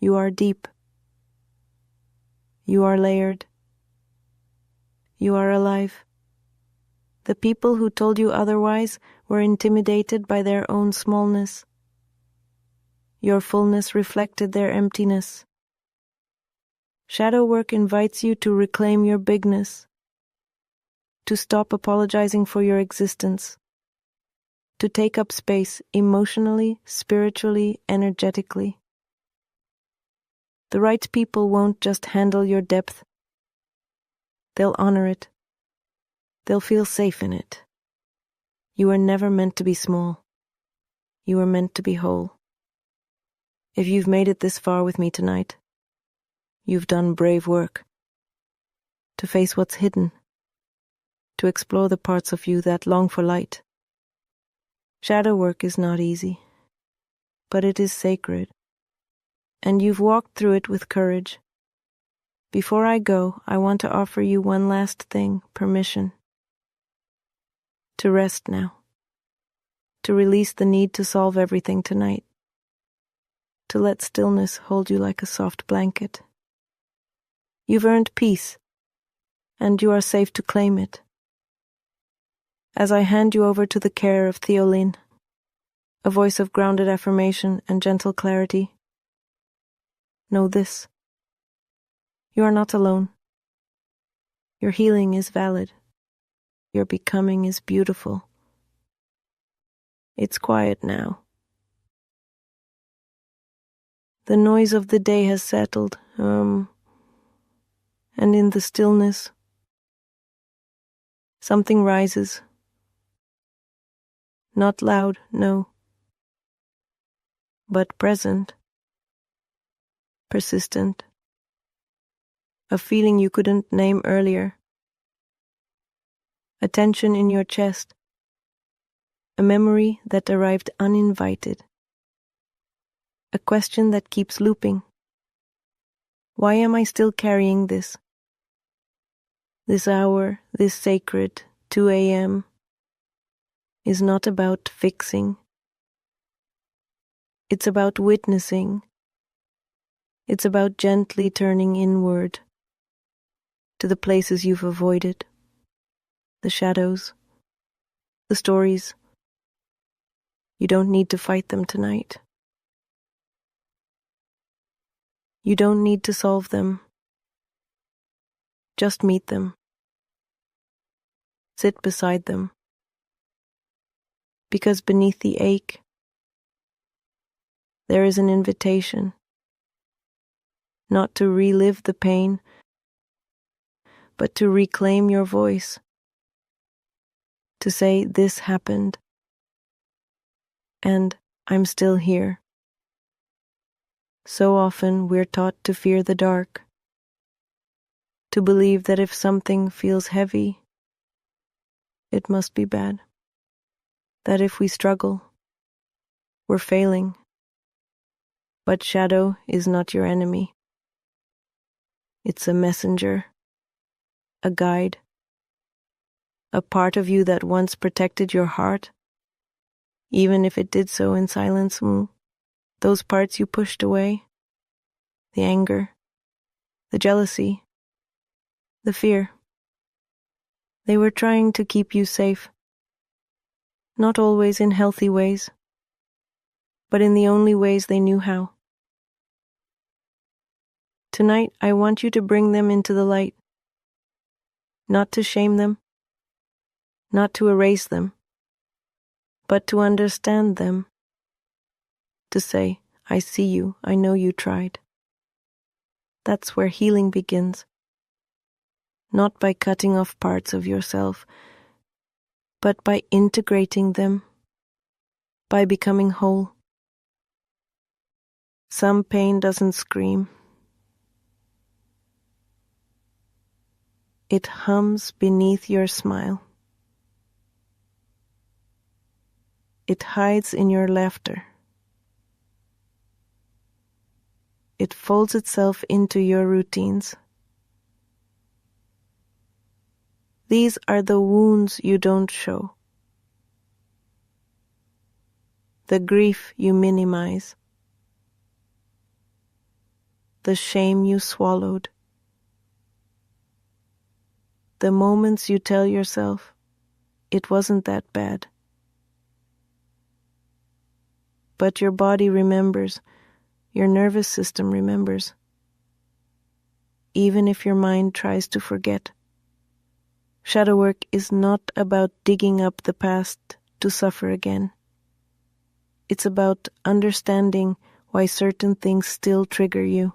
You are deep. You are layered. You are alive. The people who told you otherwise were intimidated by their own smallness. Your fullness reflected their emptiness. Shadow work invites you to reclaim your bigness, to stop apologizing for your existence, to take up space emotionally, spiritually, energetically. The right people won't just handle your depth. They'll honor it. They'll feel safe in it. You were never meant to be small. You were meant to be whole. If you've made it this far with me tonight, you've done brave work. To face what's hidden. To explore the parts of you that long for light. Shadow work is not easy, but it is sacred. And you've walked through it with courage. Before I go, I want to offer you one last thing, permission. To rest now. To release the need to solve everything tonight. To let stillness hold you like a soft blanket. You've earned peace, and you are safe to claim it. As I hand you over to the care of Theolene, a voice of grounded affirmation and gentle clarity, know this. You are not alone. Your healing is valid. Your becoming is beautiful. It's quiet now. The noise of the day has settled, and in the stillness, something rises. Not loud, no, but present, persistent. A feeling you couldn't name earlier. A tension in your chest. A memory that arrived uninvited. A question that keeps looping. Why am I still carrying this? This hour, this sacred 2 a.m. is not about fixing. It's about witnessing. It's about gently turning inward to the places you've avoided, the shadows, the stories. You don't need to fight them tonight. You don't need to solve them. Just meet them. Sit beside them. Because beneath the ache, there is an invitation, not to relive the pain, but to reclaim your voice, to say, this happened, and I'm still here. So often we're taught to fear the dark, to believe that if something feels heavy, it must be bad, that if we struggle, we're failing. But shadow is not your enemy. It's a messenger, a guide, a part of you that once protected your heart, even if it did so in silence. Those parts you pushed away, the anger, the jealousy, the fear. They were trying to keep you safe, not always in healthy ways, but in the only ways they knew how. Tonight, I want you to bring them into the light, not to shame them, not to erase them, but to understand them, to say, I see you, I know you tried. That's where healing begins, not by cutting off parts of yourself, but by integrating them, by becoming whole. Some pain doesn't scream. It hums beneath your smile. It hides in your laughter. It folds itself into your routines. These are the wounds you don't show, the grief you minimize, the shame you swallowed, the moments you tell yourself it wasn't that bad. But your body remembers, your nervous system remembers, even if your mind tries to forget. Shadow work is not about digging up the past to suffer again. It's about understanding why certain things still trigger you,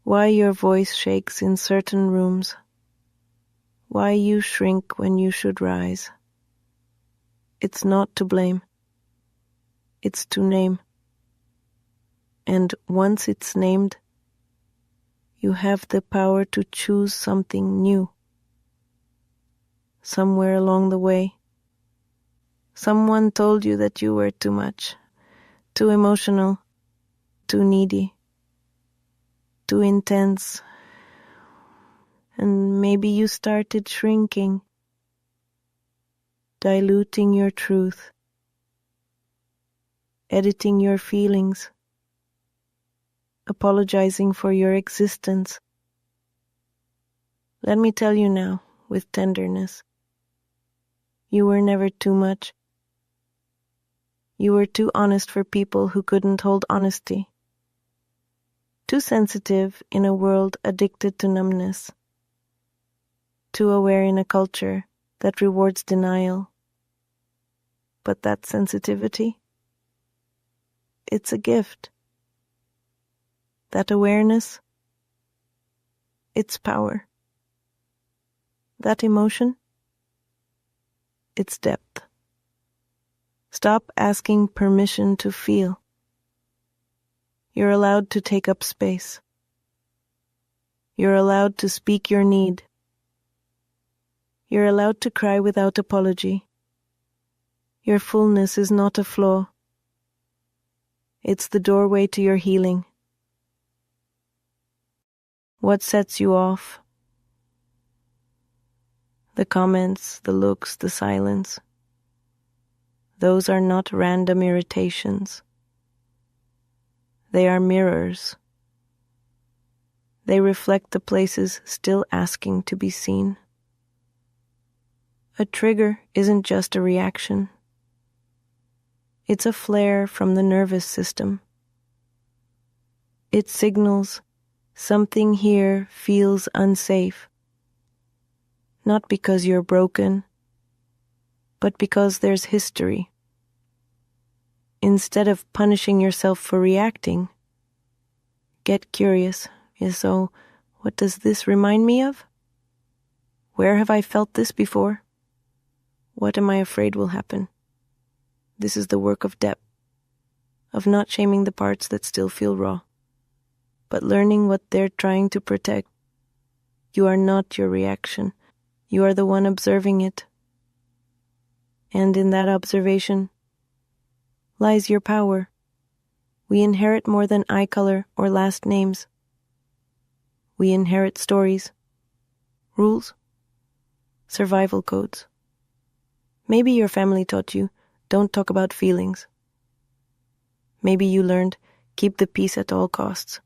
why your voice shakes in certain rooms, why you shrink when you should rise. It's not to blame. It's to name. And once it's named, you have the power to choose something new. Somewhere along the way, someone told you that you were too much, too emotional, too needy, too intense, and maybe you started shrinking, diluting your truth, editing your feelings, apologizing for your existence. Let me tell you now, with tenderness, you were never too much. You were too honest for people who couldn't hold honesty. Too sensitive in a world addicted to numbness. Too aware in a culture that rewards denial. But that sensitivity, it's a gift. That awareness, it's power. That emotion, it's depth. Stop asking permission to feel. You're allowed to take up space. You're allowed to speak your need. You're allowed to cry without apology. Your fullness is not a flaw. It's the doorway to your healing. What sets you off? The comments, the looks, the silence. Those are not random irritations. They are mirrors. They reflect the places still asking to be seen. A trigger isn't just a reaction. It's a flare from the nervous system. It signals something here feels unsafe. Not because you're broken, but because there's history. Instead of punishing yourself for reacting, get curious. So, what does this remind me of? Where have I felt this before? What am I afraid will happen? This is the work of depth, of not shaming the parts that still feel raw, but learning what they're trying to protect. You are not your reaction. You are the one observing it. And in that observation lies your power. We inherit more than eye color or last names. We inherit stories, rules, survival codes. Maybe your family taught you, don't talk about feelings. Maybe you learned, keep the peace at all costs.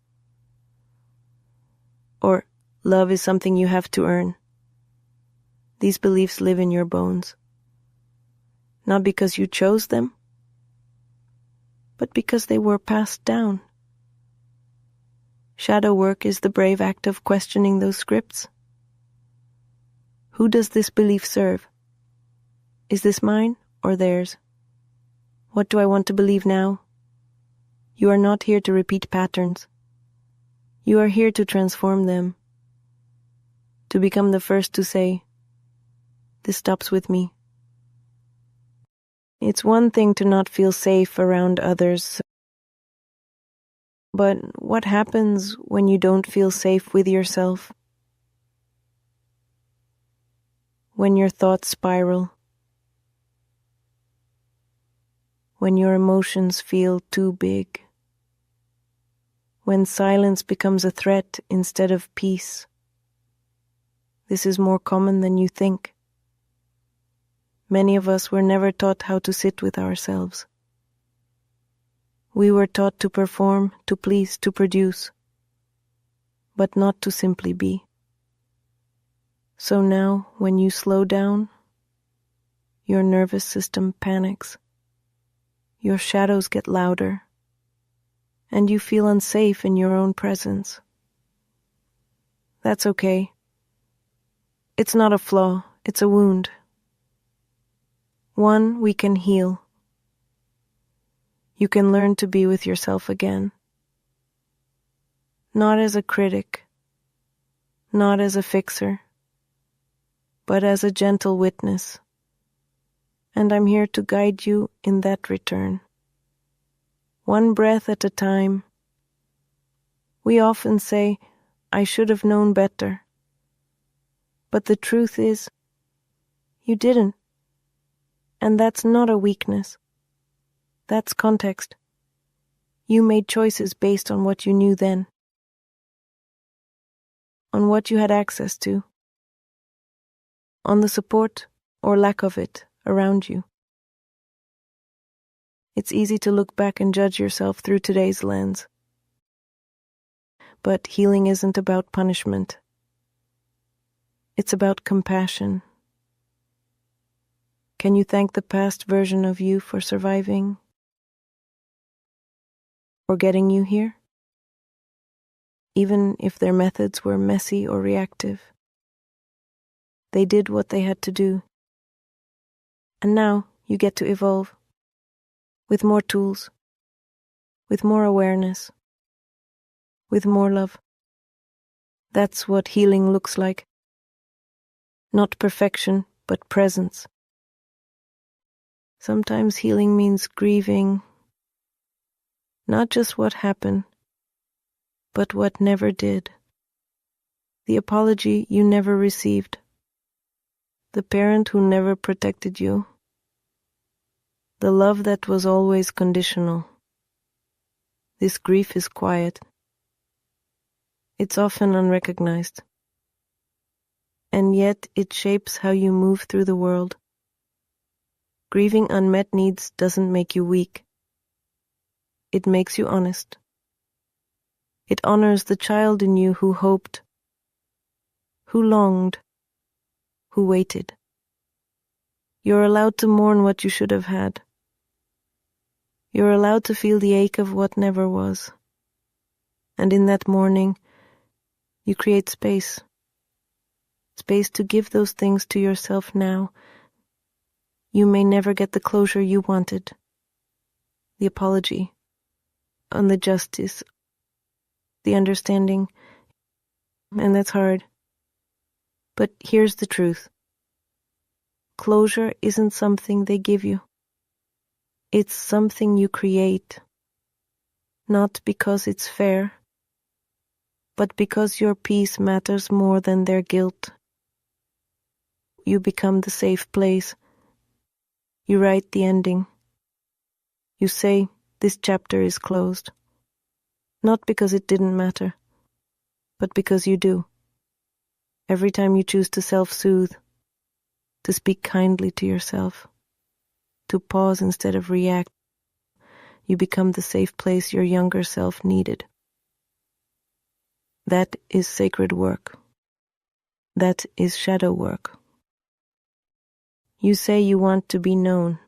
Or, love is something you have to earn. These beliefs live in your bones. Not because you chose them, but because they were passed down. Shadow work is the brave act of questioning those scripts. Who does this belief serve? Is this mine or theirs? What do I want to believe now? You are not here to repeat patterns. You are here to transform them. To become the first to say, this stops with me. It's one thing to not feel safe around others. But what happens when you don't feel safe with yourself? When your thoughts spiral? When your emotions feel too big? When silence becomes a threat instead of peace? This is more common than you think. Many of us were never taught how to sit with ourselves. We were taught to perform, to please, to produce. but not to simply be. So now, when you slow down, your nervous system panics, your shadows get louder, and you feel unsafe in your own presence. That's okay. It's not a flaw, it's a wound. One we can heal. You can learn to be with yourself again. Not as a critic, not as a fixer, but as a gentle witness. And I'm here to guide you in that return. One breath at a time. We often say, I should have known better. But the truth is, you didn't. And that's not a weakness. That's context. You made choices based on what you knew then, on what you had access to, on the support or lack of it around you. It's easy to look back and judge yourself through today's lens. But healing isn't about punishment. It's about compassion. Can you thank the past version of you for surviving? For getting you here? Even if their methods were messy or reactive. They did what they had to do. And now you get to evolve. With more tools. With more awareness. With more love. That's what healing looks like. Not perfection, but presence. Sometimes healing means grieving not just what happened, but what never did. The apology you never received. The parent who never protected you. The love that was always conditional. This grief is quiet. It's often unrecognized. And yet it shapes how you move through the world. Grieving unmet needs doesn't make you weak. It makes you honest. It honors the child in you who hoped, who longed, who waited. You're allowed to mourn what you should have had. You're allowed to feel the ache of what never was. And in that mourning, you create space. Space to give those things to yourself now. You may never get the closure you wanted. The apology. On the justice, the understanding, and that's hard. But here's the truth. Closure isn't something they give you. It's something you create, not because it's fair, but because your peace matters more than their guilt. You become the safe place. You write the ending. You say, this chapter is closed. Not because it didn't matter, but because you do. Every time you choose to self-soothe, to speak kindly to yourself, to pause instead of react, you become the safe place your younger self needed. That is sacred work. That is shadow work. You say you want to be known,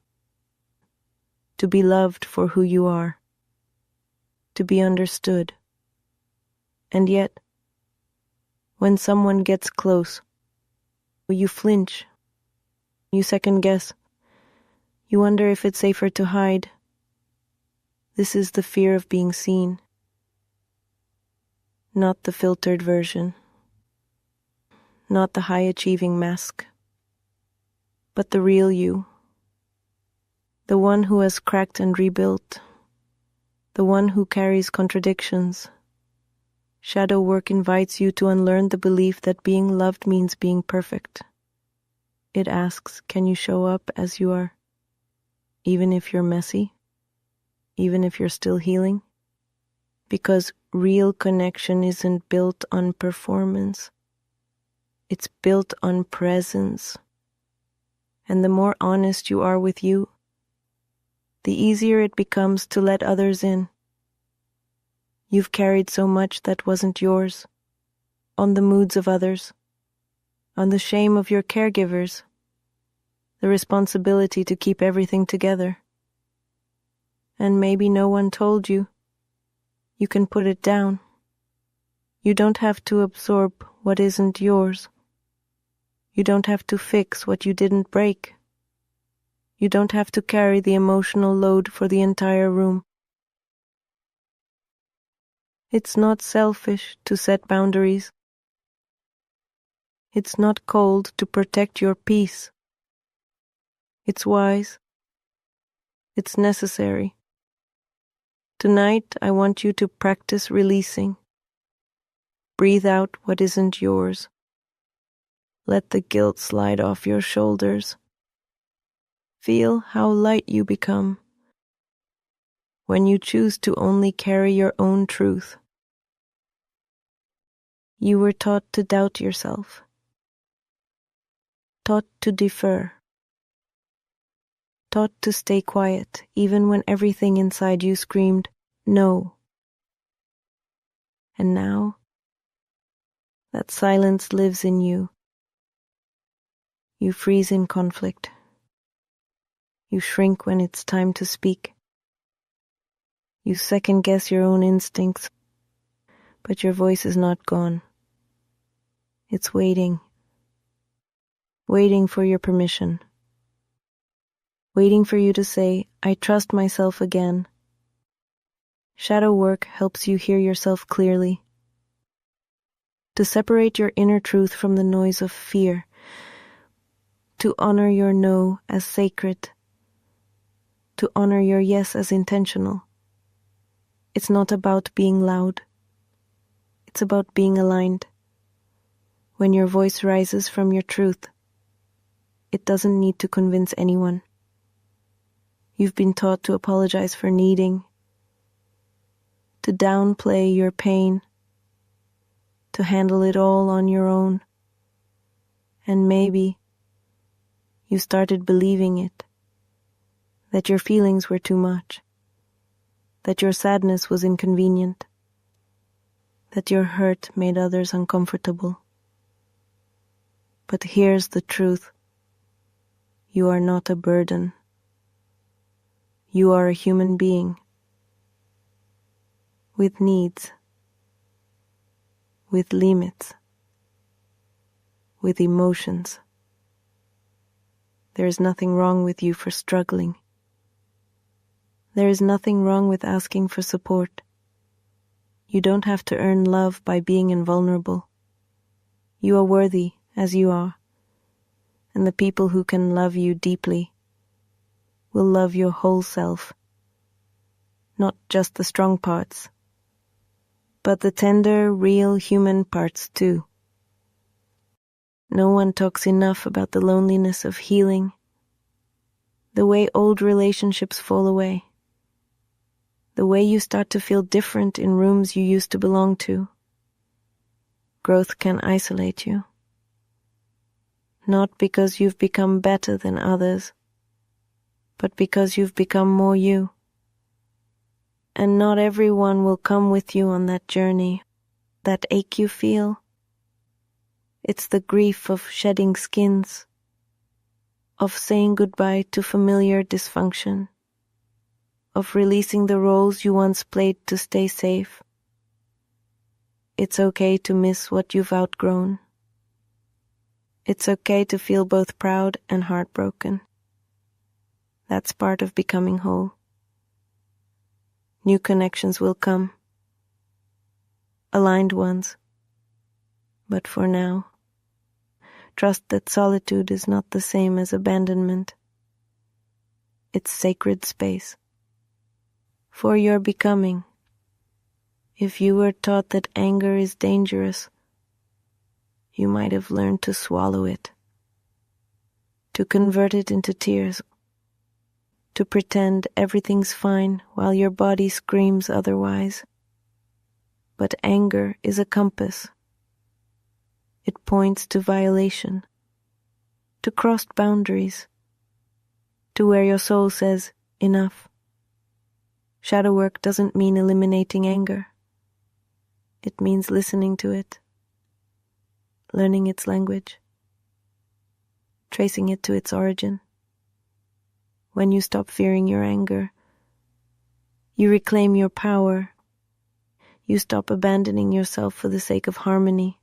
to be loved for who you are, to be understood. And yet, when someone gets close, you flinch, you second guess, you wonder if it's safer to hide. This is the fear of being seen, not the filtered version, not the high-achieving mask, but the real you, the one who has cracked and rebuilt, the one who carries contradictions. Shadow work invites you to unlearn the belief that being loved means being perfect. It asks, can you show up as you are, even if you're messy, even if you're still healing? Because real connection isn't built on performance. It's built on presence. And the more honest you are with you, the easier it becomes to let others in. You've carried so much that wasn't yours, on the moods of others, on the shame of your caregivers, the responsibility to keep everything together. And maybe no one told you. You can put it down. You don't have to absorb what isn't yours. You don't have to fix what you didn't break. You don't have to carry the emotional load for the entire room. It's not selfish to set boundaries. It's not cold to protect your peace. It's wise. It's necessary. Tonight, I want you to practice releasing. Breathe out what isn't yours. Let the guilt slide off your shoulders. Feel how light you become when you choose to only carry your own truth. You were taught to doubt yourself, taught to defer, taught to stay quiet even when everything inside you screamed, no. And now, that silence lives in you. You freeze in conflict. You shrink when it's time to speak. You second-guess your own instincts, but your voice is not gone. It's waiting. Waiting for your permission. Waiting for you to say, I trust myself again. Shadow work helps you hear yourself clearly. To separate your inner truth from the noise of fear. To honor your no as sacred. To honor your yes as intentional. It's not about being loud. It's about being aligned. When your voice rises from your truth, it doesn't need to convince anyone. You've been taught to apologize for needing, to downplay your pain, to handle it all on your own. And maybe you started believing it, that your feelings were too much, that your sadness was inconvenient, that your hurt made others uncomfortable. But here's the truth. You are not a burden. You are a human being with needs, with limits, with emotions. There is nothing wrong with you for struggling. There is nothing wrong with asking for support. You don't have to earn love by being invulnerable. You are worthy as you are, and the people who can love you deeply will love your whole self, not just the strong parts, but the tender, real human parts too. No one talks enough about the loneliness of healing, the way old relationships fall away, the way you start to feel different in rooms you used to belong to. Growth can isolate you. Not because you've become better than others, but because you've become more you. And not everyone will come with you on that journey. That ache you feel, it's the grief of shedding skins, of saying goodbye to familiar dysfunction, of releasing the roles you once played to stay safe. It's okay to miss what you've outgrown. It's okay to feel both proud and heartbroken. That's part of becoming whole. New connections will come. Aligned ones. But for now, trust that solitude is not the same as abandonment. It's sacred space. For your becoming, if you were taught that anger is dangerous, you might have learned to swallow it, to convert it into tears, to pretend everything's fine while your body screams otherwise. But anger is a compass. It points to violation, to crossed boundaries, to where your soul says, enough. Shadow work doesn't mean eliminating anger. It means listening to it, learning its language, tracing it to its origin. When you stop fearing your anger, you reclaim your power. You stop abandoning yourself for the sake of harmony,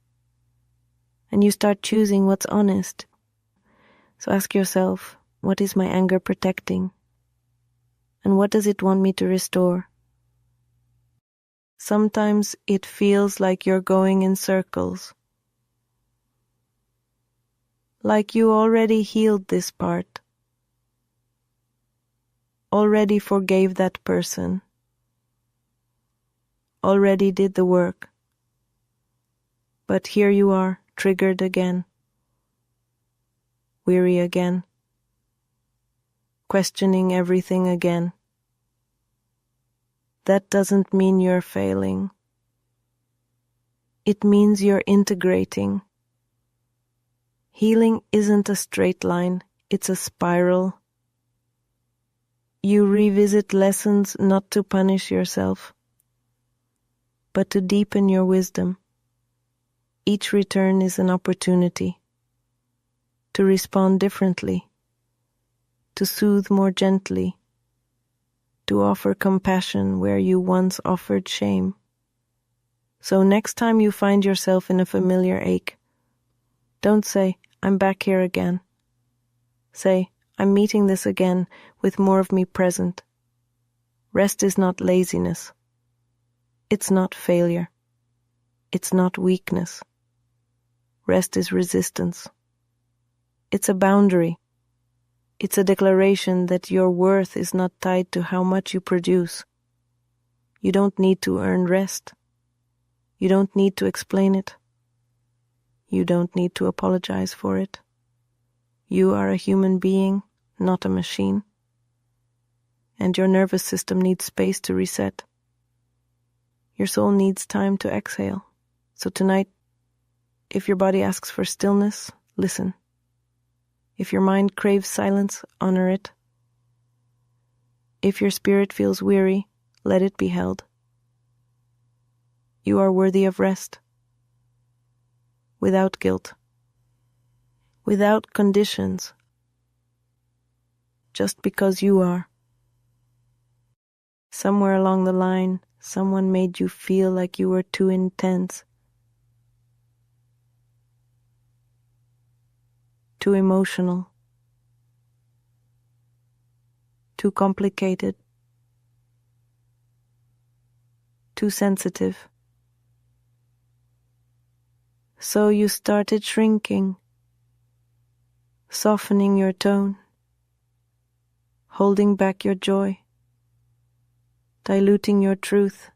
and you start choosing what's honest. So ask yourself, what is my anger protecting? And what does it want me to restore? Sometimes it feels like you're going in circles, like you already healed this part, already forgave that person, already did the work. But here you are, triggered again, weary again, questioning everything again. That doesn't mean you're failing. It means you're integrating. Healing isn't a straight line, it's a spiral. You revisit lessons not to punish yourself, but to deepen your wisdom. Each return is an opportunity to respond differently, to soothe more gently, to offer compassion where you once offered shame. So next time you find yourself in a familiar ache, don't say, I'm back here again. Say, I'm meeting this again with more of me present. Rest is not laziness. It's not failure. It's not weakness. Rest is resistance. It's a boundary. It's a declaration that your worth is not tied to how much you produce. You don't need to earn rest. You don't need to explain it. You don't need to apologize for it. You are a human being, not a machine. And your nervous system needs space to reset. Your soul needs time to exhale. So tonight, if your body asks for stillness, listen. If your mind craves silence, honor it. If your spirit feels weary, let it be held. You are worthy of rest. Without guilt. Without conditions. Just because you are. Somewhere along the line, someone made you feel like you were too intense, too emotional, too complicated, too sensitive. So you started shrinking, softening your tone, holding back your joy, diluting your truth,